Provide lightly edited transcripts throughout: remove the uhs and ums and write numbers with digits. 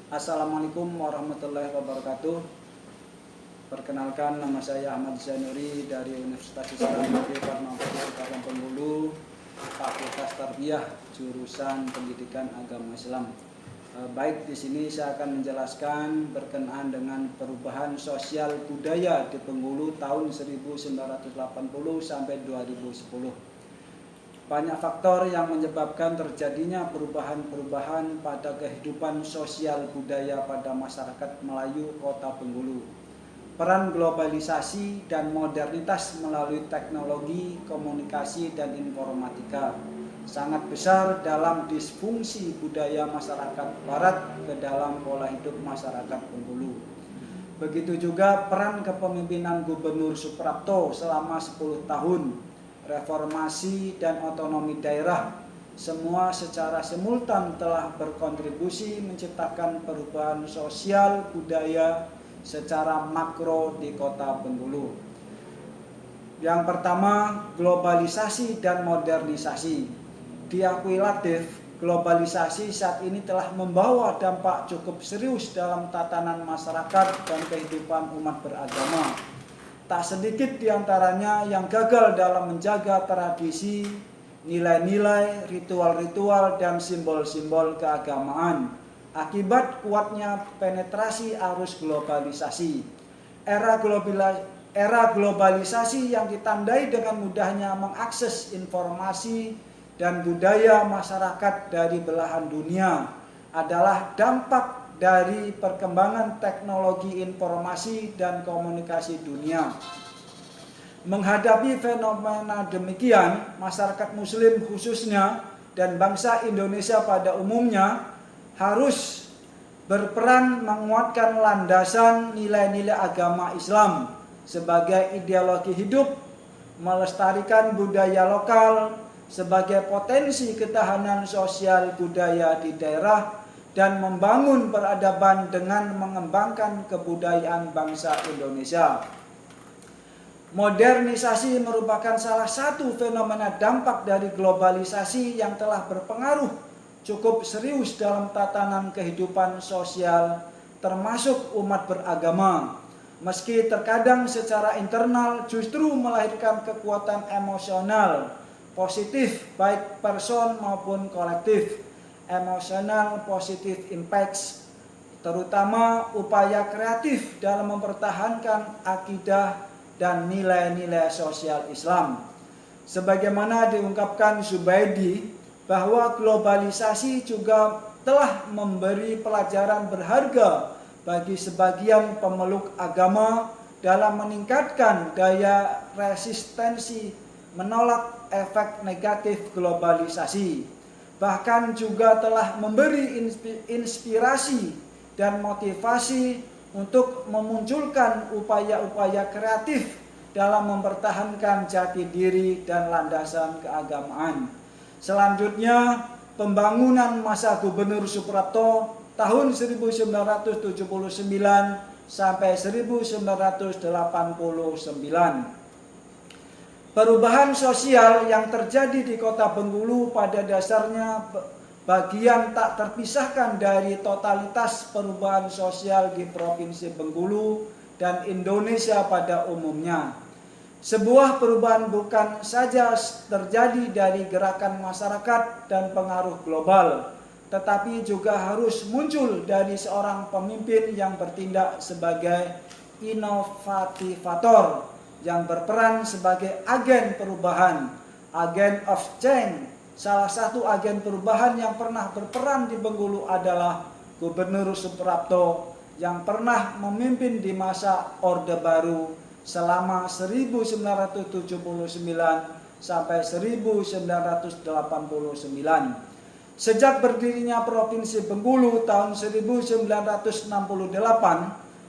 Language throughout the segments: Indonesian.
Assalamualaikum warahmatullahi wabarakatuh. Perkenalkan, nama saya Ahmad Zainuri dari Universitas Islam Negeri Kabupaten Bengkulu, Fakultas Tarbiyah, jurusan Pendidikan Agama Islam. Baik, di sini saya akan menjelaskan berkenaan dengan perubahan sosial budaya di Bengkulu tahun 1980 sampai 2010. Banyak faktor yang menyebabkan terjadinya perubahan-perubahan pada kehidupan sosial budaya pada masyarakat Melayu Kota Bengkulu. Peran globalisasi dan modernitas melalui teknologi, komunikasi, dan informatika sangat besar dalam disfungsi budaya masyarakat Barat ke dalam pola hidup masyarakat Bengkulu. Begitu juga peran kepemimpinan Gubernur Suprapto selama 10 tahun, reformasi dan otonomi daerah, semua secara simultan telah berkontribusi menciptakan perubahan sosial budaya secara makro di Kota Bengkulu. Yang pertama, globalisasi dan modernisasi. Diakui Latif, globalisasi saat ini telah membawa dampak cukup serius dalam tatanan masyarakat dan kehidupan umat beragama. Tak sedikit diantaranya yang gagal dalam menjaga tradisi, nilai-nilai, ritual-ritual, dan simbol-simbol keagamaan akibat kuatnya penetrasi arus globalisasi. Era globalisasi yang ditandai dengan mudahnya mengakses informasi dan budaya masyarakat dari belahan dunia adalah dampak dari perkembangan teknologi informasi dan komunikasi dunia. Menghadapi fenomena demikian, masyarakat Muslim khususnya dan bangsa Indonesia pada umumnya harus berperan menguatkan landasan nilai-nilai agama Islam sebagai ideologi hidup, melestarikan budaya lokal sebagai potensi ketahanan sosial budaya di daerah, dan membangun peradaban dengan mengembangkan kebudayaan bangsa Indonesia. Modernisasi merupakan salah satu fenomena dampak dari globalisasi yang telah berpengaruh cukup serius dalam tatanan kehidupan sosial termasuk umat beragama. Meski terkadang secara internal justru melahirkan kekuatan emosional positif baik person maupun kolektif. Emotional positive impacts, terutama upaya kreatif dalam mempertahankan akidah dan nilai-nilai sosial Islam. Sebagaimana diungkapkan Zubaidi, bahwa globalisasi juga telah memberi pelajaran berharga bagi sebagian pemeluk agama dalam meningkatkan daya resistensi menolak efek negatif globalisasi. Bahkan juga telah memberi inspirasi dan motivasi untuk memunculkan upaya-upaya kreatif dalam mempertahankan jati diri dan landasan keagamaan. Selanjutnya, pembangunan masa Gubernur Suprapto tahun 1979 sampai 1989. Perubahan sosial yang terjadi di Kota Bengkulu pada dasarnya bagian tak terpisahkan dari totalitas perubahan sosial di Provinsi Bengkulu dan Indonesia pada umumnya. Sebuah perubahan bukan saja terjadi dari gerakan masyarakat dan pengaruh global, tetapi juga harus muncul dari seorang pemimpin yang bertindak sebagai inovativator, yang berperan sebagai agen perubahan, agen of change. Salah satu agen perubahan yang pernah berperan di Bengkulu adalah Gubernur Suprapto yang pernah memimpin di masa Orde Baru selama 1979 sampai 1989. Sejak berdirinya Provinsi Bengkulu tahun 1968,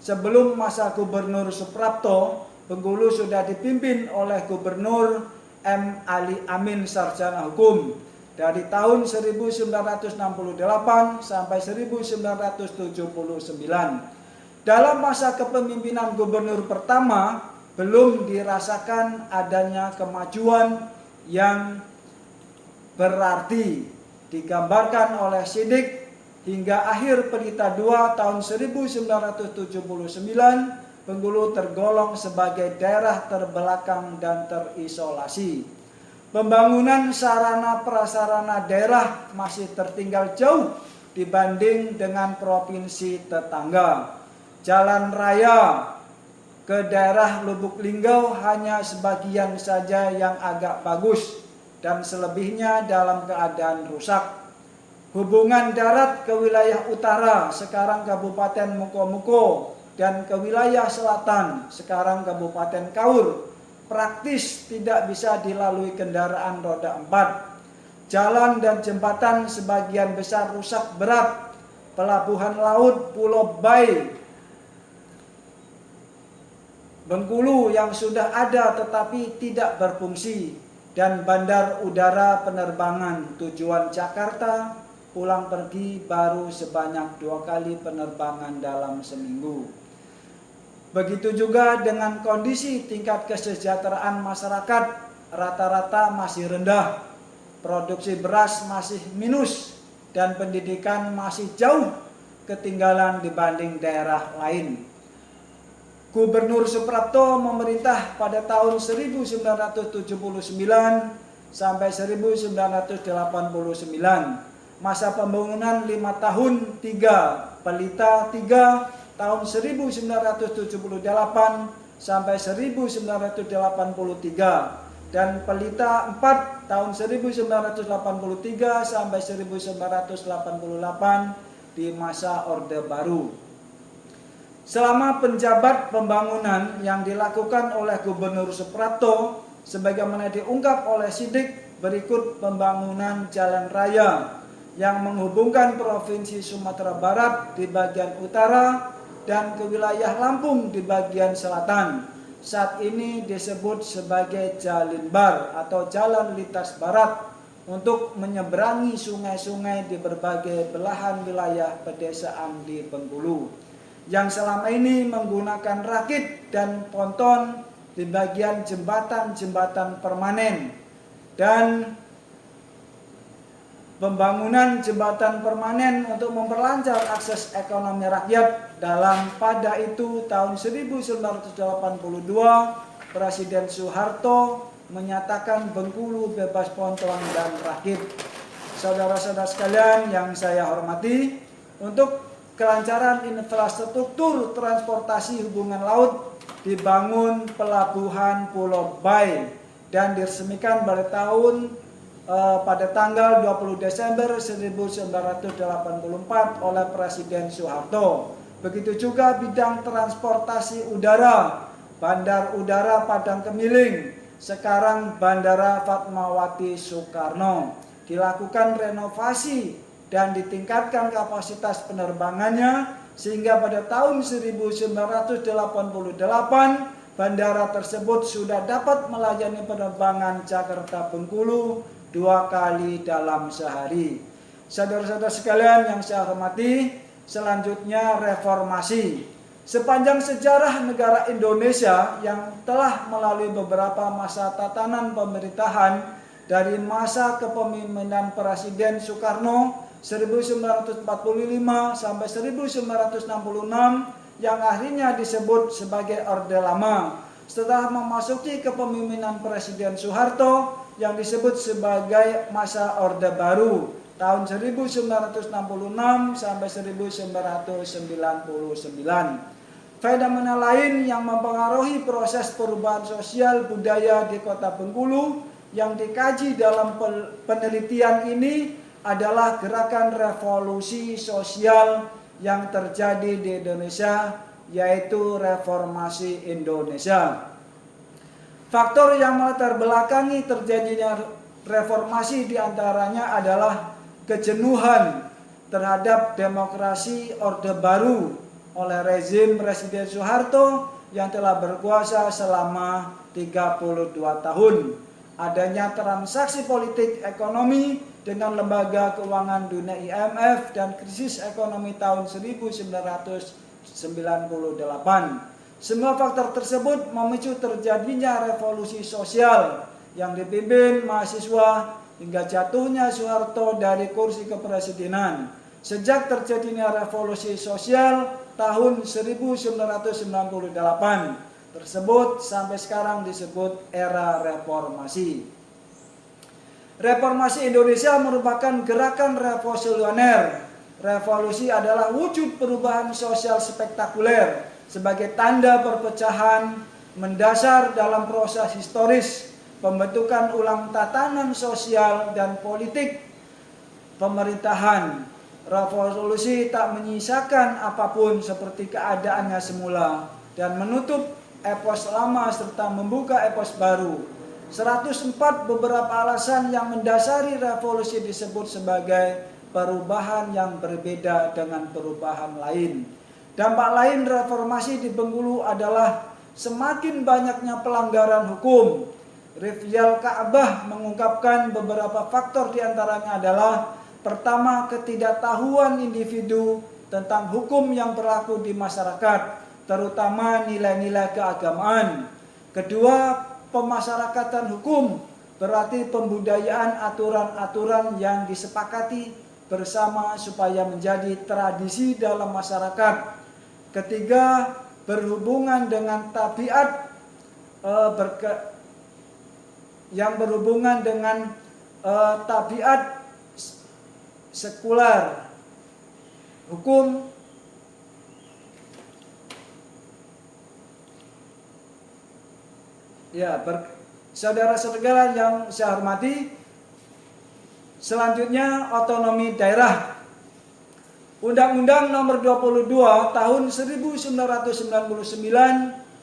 sebelum masa Gubernur Suprapto, Bengkulu sudah dipimpin oleh Gubernur M. Ali Amin Sarjana Hukum dari tahun 1968 sampai 1979. Dalam masa kepemimpinan gubernur pertama, belum dirasakan adanya kemajuan yang berarti digambarkan oleh Sidik hingga akhir Pelita II tahun 1979, Bengkulu tergolong sebagai daerah terbelakang dan terisolasi. Pembangunan sarana prasarana daerah masih tertinggal jauh dibanding dengan provinsi tetangga. Jalan raya ke daerah Lubuk Linggau hanya sebagian saja yang agak bagus dan selebihnya dalam keadaan rusak. Hubungan darat ke wilayah utara, sekarang Kabupaten Mukomuko, dan ke wilayah selatan, sekarang Kabupaten Kaur, praktis tidak bisa dilalui kendaraan roda 4. Jalan dan jembatan sebagian besar rusak berat. Pelabuhan laut Pulau Bai Bengkulu yang sudah ada tetapi tidak berfungsi, dan bandar udara penerbangan tujuan Jakarta pulang pergi baru sebanyak 2 kali penerbangan dalam seminggu. Begitu juga dengan kondisi tingkat kesejahteraan masyarakat rata-rata masih rendah, produksi beras masih minus, dan pendidikan masih jauh ketinggalan dibanding daerah lain. Gubernur Suprapto memerintah pada tahun 1979 sampai 1989. Masa pembangunan 5 tahun, 3 Pelita 3 tahun 1978 sampai 1983, dan Pelita 4 tahun 1983 sampai 1988 di masa Orde Baru. Selama penjabat pembangunan yang dilakukan oleh Gubernur Suprapto, sebagaimana diungkap oleh Sidik, berikut pembangunan jalan raya yang menghubungkan Provinsi Sumatera Barat di bagian utara dan ke wilayah Lampung di bagian selatan. Saat ini disebut sebagai Jalinbar atau Jalan Lintas Barat untuk menyeberangi sungai-sungai di berbagai belahan wilayah pedesaan di Bengkulu, yang selama ini menggunakan rakit dan ponton di bagian jembatan-jembatan permanen, dan pembangunan jembatan permanen untuk memperlancar akses ekonomi rakyat. Pada itu tahun 1982 Presiden Soeharto menyatakan Bengkulu bebas ponton dan rakit. Saudara-saudara sekalian yang saya hormati, untuk kelancaran infrastruktur transportasi hubungan laut dibangun pelabuhan Pulau Bai dan diresmikan pada tanggal 20 Desember 1984 oleh Presiden Soeharto. Begitu juga bidang transportasi udara, Bandar Udara Padang Kemiling, sekarang Bandara Fatmawati Soekarno, dilakukan renovasi dan ditingkatkan kapasitas penerbangannya sehingga pada tahun 1988 bandara tersebut sudah dapat melayani penerbangan Jakarta Bengkulu 2 kali dalam sehari. Saudara-saudara sekalian yang saya hormati, selanjutnya reformasi. Sepanjang sejarah negara Indonesia yang telah melalui beberapa masa tatanan pemerintahan, dari masa kepemimpinan Presiden Soekarno 1945 sampai 1966 yang akhirnya disebut sebagai Orde Lama. Setelah memasuki kepemimpinan Presiden Soeharto yang disebut sebagai masa Orde Baru tahun 1966 sampai 1999. Fenomena lain yang mempengaruhi proses perubahan sosial budaya di Kota Bengkulu yang dikaji dalam penelitian ini adalah gerakan revolusi sosial yang terjadi di Indonesia, yaitu Reformasi Indonesia. Faktor yang melatar belakangi terjadinya reformasi diantaranya adalah kejenuhan terhadap demokrasi Orde Baru oleh rezim Presiden Soeharto yang telah berkuasa selama 32 tahun. Adanya transaksi politik ekonomi dengan lembaga keuangan dunia IMF dan krisis ekonomi tahun 1998. Semua faktor tersebut memicu terjadinya revolusi sosial yang dipimpin mahasiswa hingga jatuhnya Soeharto dari kursi kepresidenan. sejak terjadinya revolusi sosial tahun 1998 tersebut sampai sekarang disebut era reformasi. Reformasi Indonesia merupakan gerakan revolusioner. Revolusi adalah wujud perubahan sosial spektakuler sebagai tanda perpecahan mendasar dalam proses historis pembentukan ulang tatanan sosial dan politik pemerintahan. Revolusi tak menyisakan apapun seperti keadaannya semula dan menutup epos lama serta membuka epos baru. 104 beberapa alasan yang mendasari revolusi disebut sebagai perubahan yang berbeda dengan perubahan lain. Dampak lain reformasi di Bengkulu adalah semakin banyaknya pelanggaran hukum. Rifyal Ka'bah mengungkapkan beberapa faktor diantaranya adalah: pertama, ketidaktahuan individu tentang hukum yang berlaku di masyarakat, terutama nilai-nilai keagamaan. Kedua, pemasyarakatan hukum, berarti pembudayaan aturan-aturan yang disepakati bersama supaya menjadi tradisi dalam masyarakat. Ketiga, berhubungan dengan tabiat yang berhubungan dengan tabiat sekular hukum. Saudara-saudara yang saya hormati, selanjutnya otonomi daerah. Undang-Undang Nomor 22 Tahun 1999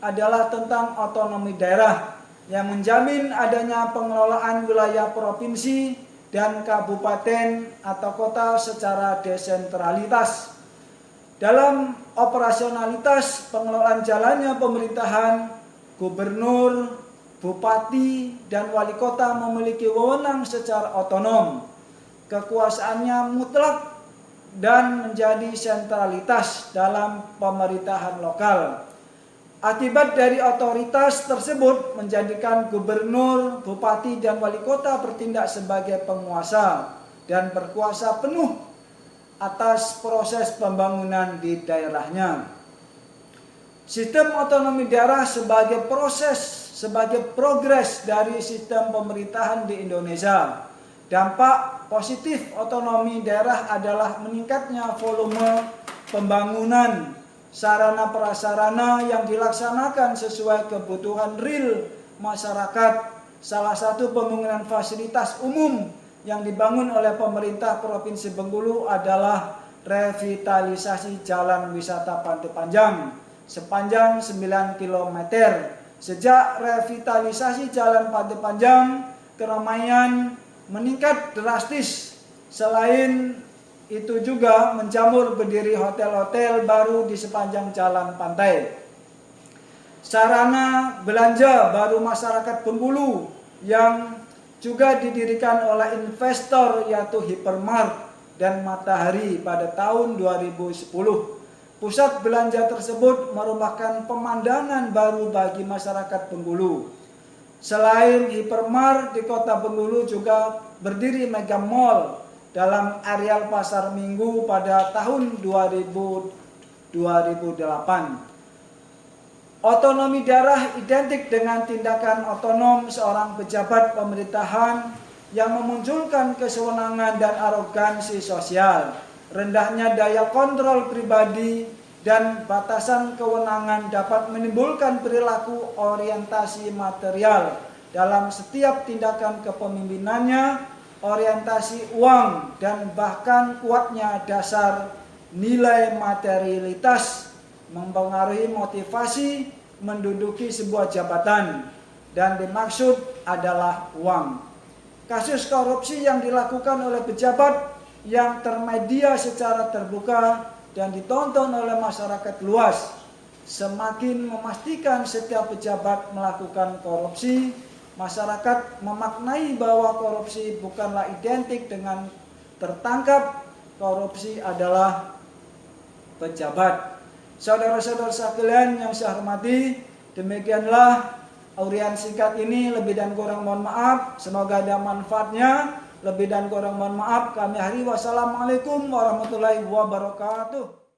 adalah tentang otonomi daerah yang menjamin adanya pengelolaan wilayah provinsi dan kabupaten atau kota secara desentralitas. Dalam operasionalitas pengelolaan jalannya pemerintahan, gubernur, bupati, dan wali kota memiliki wewenang secara otonom. Kekuasaannya mutlak dan menjadi sentralitas dalam pemerintahan lokal. Akibat dari otoritas tersebut menjadikan gubernur, bupati, dan wali kota bertindak sebagai penguasa dan berkuasa penuh atas proses pembangunan di daerahnya. Sistem otonomi daerah sebagai progres dari sistem pemerintahan di Indonesia. Dampak positif otonomi daerah adalah meningkatnya volume pembangunan sarana prasarana yang dilaksanakan sesuai kebutuhan real masyarakat. Salah satu pembangunan fasilitas umum yang dibangun oleh pemerintah Provinsi Bengkulu adalah revitalisasi jalan wisata Pantai Panjang sepanjang 9 km. Sejak revitalisasi jalan Pantai Panjang, keramaian meningkat drastis. Selain itu juga menjamur berdiri hotel-hotel baru di sepanjang jalan pantai. Sarana belanja baru masyarakat Bengkulu yang juga didirikan oleh investor yaitu Hypermart dan Matahari pada tahun 2010. Pusat belanja tersebut merupakan pemandangan baru bagi masyarakat Bengkulu. Selain Hypermart, di kota Bengkulu juga berdiri Mega Mall dalam areal pasar Minggu pada tahun 2008. Otonomi daerah identik dengan tindakan otonom seorang pejabat pemerintahan yang memunculkan kesewenangan dan arogansi sosial, rendahnya daya kontrol pribadi, dan batasan kewenangan dapat menimbulkan perilaku orientasi material dalam setiap tindakan kepemimpinannya, orientasi uang, dan bahkan kuatnya dasar nilai materialitas mempengaruhi motivasi menduduki sebuah jabatan, dan dimaksud adalah uang. Kasus korupsi yang dilakukan oleh pejabat yang termedia secara terbuka dan ditonton oleh masyarakat luas semakin memastikan setiap pejabat melakukan korupsi. Masyarakat memaknai bahwa korupsi bukanlah identik dengan tertangkap, korupsi adalah pejabat. Saudara-saudara sekalian yang saya hormati, demikianlah uraian singkat ini, lebih dan kurang mohon maaf. Semoga ada manfaatnya. Lebih dan kurang mohon maaf. Kami akhiri. Wassalamualaikum warahmatullahi wabarakatuh.